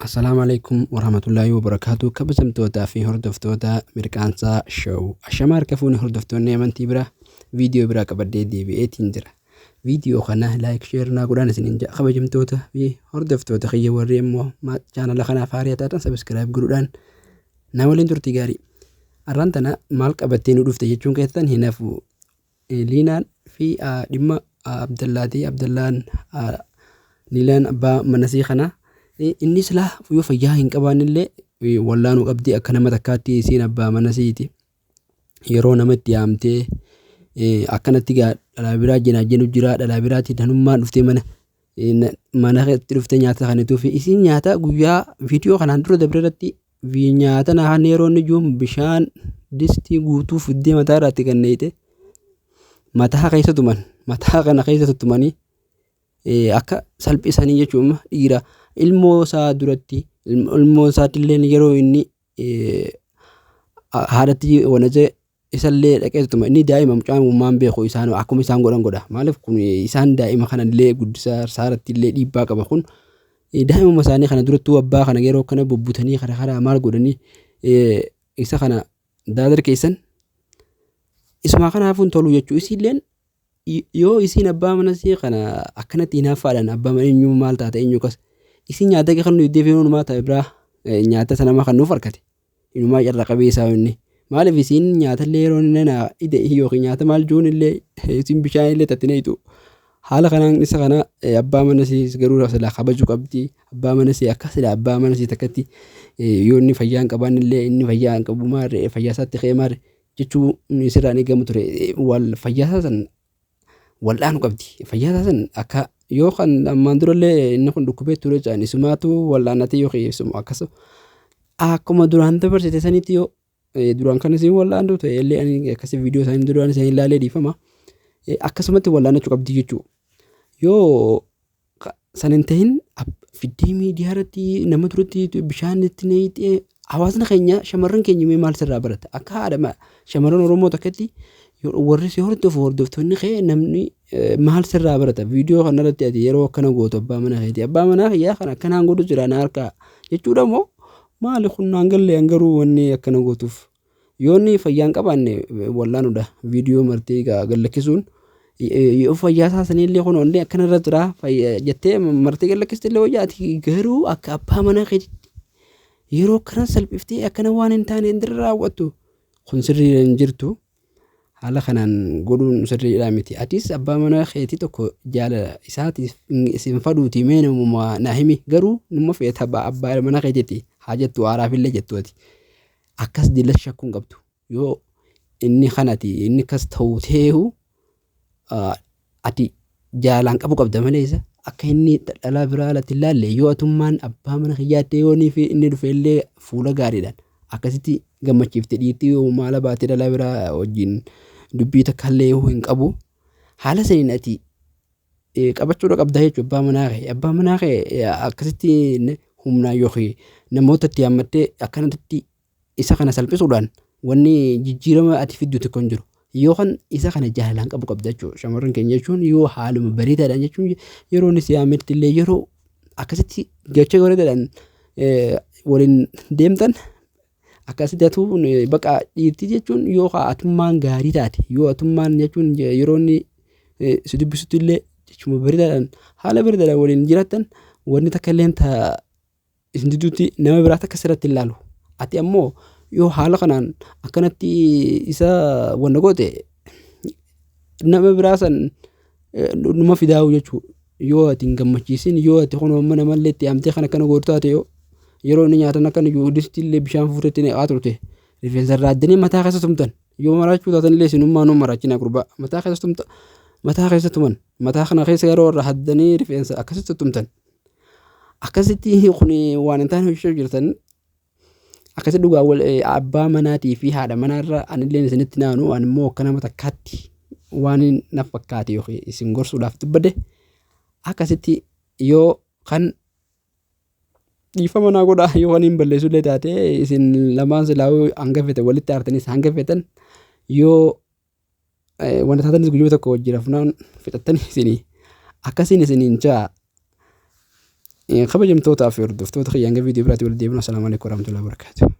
Assalamu alaikum warahmatullahi wabarakatuh. Kabajamtoota fi hordoftoota mirqaansaa show. Ashamaar kafuuni hordoftoonni amantii bira viidiyoo biraa qabadee deebi'eetiin jira. Viidiyoo kana like share naa godhaan isiniin ja'a. Kabajamtoota fi hordoftoota kiyya warri immoo chaanala kanaaf haaraa taatan subscribe godhuudhaan na waliin turtii gaarii. Arraan tana maal qabattee nu dhufte jechuun keessan hin hafu. Liinaan fi dhimma Abdallaan Liilaan abbaa manasii kana inni silaa yoo fayyaa hin qabaannillee wallaanuu qabdi akka nama takkaatti isiin abbaa manasiiti. Yeroo namatti yaamtee akkanatti dhalaa biraa jennu jira, dhalaa biraatti danummaan dhuftee mana keessatti dhuftee nyaata kanituu fi isiin nyaata guyyaa viidiyoo kanaan dura dabreerratti nyaata naan yeroo inni jiru bishaan distii guutuu fiddee mataa irratti kenneete mataa keessa tuman. Mataa kana keessa tuttumanii akka salphisanii jechuun dhiira ilmoo isaa duratti ilmoo isaatiillee yeroo inni haadhatti wanaje isallee dhaqee tuttuma. Inni daa'ima mucaan uumaan beeku isaan akkuma isaan godha. Maaliif kun isaan daa'ima kanallee guddisaa saaratti illee dhiibbaa qaba. Kun daa'ima isaanii kana durattuu abbaa kana yeroo kana bubbutanii karaa maal godhanii isa kana daadar keessan isuma kanaafuun tolu jechuu isiilleen yoo isiin abbaa manasii kana akkanatti hinaaffaadhaan abbaa mana eenyu maal taate eenyu kas isiin nyaata kan nu iddee fe'uun maata biraa nyaata sanama kan nuuf harkate inumaa irra qabeessaa inni maaliif isiin nyaata illee yeroo nana ide yookiin nyaata maal juun illee isiin bishaan illee tattineetu haala kanaan isa kana abbaa manasii garuu sila kabaju qabdi. Abbaa manasii akka sila abbaa manasii takkatti yoo inni fayyaa hin qabaanne illee inni fayyaa hin qabu maarree fayyaa isaatti qeemaarre jechuu sirraan eegamu ture. Wal fayyaa isaa san wal'aanu qabdi. Fayyaa isaa san akka yoo kan ammaan durallee inni kun dhukkubee ture jaan isumaatu wal'aanatee yoo keessumu akkasuma akkuma duraan dabarsite sanitti yoo duraan kan isin wal'aandu ta'e illee ani akkasii viidiyoo isaanii duraan isaanii ilaalee dhiifama akkasumatti wal'aanachuu qabdi jechuu. Yoo sanin ta'in fiddee miidiyaa irratti nama duratti bishaan itti neeyitee hawaasni keenya shamarran keenya maal sirraa barata akka haadha shamarran Oromoo takkatti warri si hordoftoonni kee namni maal sirraa barata viidiyoo kanarratti ati yeroo akkana gootu abbaa manaa keeti abbaa manaa kiyyaa kan akkanaan godhu jira na harkaa jechuudha moo maali kun naan gallee garuu wanni akkana gootuuf yoo inni fayyaan qabaanne wallaanudha viidiyoo martee gallakkisuun yoo fayyaa isaa sanillee kun onnee akkanarra jira jettee martee gallakkistee wayyaati garuu akka abbaa manaa keeti yeroo kana salphiftee akkana waan hin taane indirra raawwattu kun sirrii hin jirtu. Haala kanaan godhuun sirriidhaa miti. Atis abbaa manaa keetii tokko jaalala isaatiif isin fadhuuti mee namummaa naa himi garuu nama feeta abbaa manaa keetiitti haa jettu haaraafillee jettu ati akkas dila shakkuun qabdu yoo inni kanati inni kas ta'uu teehu ati jaalaan qabu qabda malee isa akka inni dhalaa biraa alatti ilaalle yoo atummaan abbaa mana kiyyaatti yoo inni dhufeellee fuula gaariidhaan akkasitti gammachiifte dhiitti yoo maala baatee dhalaa biraa wajjin dubbii takkaallee hin qabu haala saniin ati qabachuudha qabda jechuudha. Abbaa manaa kee akkasitti humnaa yookiin namoota itti yaammattee akkanatti isa kana salphisuudhaan wanni jijjiirama ati fiddu tokko hin jiru. Yoo kan isa kana jaalalaan qabu qabda jechuudha. Shamarran keenya jechuun yoo haaluma bareedaadhaan jechuun yeroo inni si yaametti illee yeroo akkasitti gacha bareedaadhaan waliin deemtan akkasitti atuun baqa dhiirtii jechuun yoo atummaan gaarii taate yoo atummaan jechuun yeroo inni si dubbisutti illee jechuun bareedaadhaan haala bareedaadhaan waliin jiraatan wanni takka illee isin dudduutti nama biraa takka sirratti ilaalu. Ati ammoo yoo haala kanaan akkanatti isa wanna goote nama biraa san numa fidaa'u jechuudha. Yoo ati hin gammachiisin yoo ati kun mana mallee itti yaamtee kan akkana gootu taate yeroo inni nyaatan akkan distillee bishaan fuutetti neeqaa turte rifeensa irraa addanii mataa keessa tumtan yoo maraachuu taatan illee isinummaa nu maraachina gurbaa mataa keessa tuman mataa kana keessa yeroo irraa addanii rifeensa akkasitti tumtan akkasitti kun waan hin taane hojjechuu jirtan akkasitti dhugaa abbaa manaatii fi haadha manaarra anillee isinitti naanu ani immoo akka nama takkaatti waan na fakkaate yookiin isin gorsuudhaaf dubbade akkasitti yoo kan dhiifama naa godhaa yoo kan hin balleessullee taate isin lamaan silaa'uu hangafete walitti aartanis hangafetan yoo wanta taatanis guyyoo tokko wajjin rafnaan fixattanii isinii akkasiin isiniin jaa kabajamtoota fi hordoftoota kiyya hanga viidiyoo biraatti wal deebina. Assalaamu alaikum warahmatullahi wabarakatuh.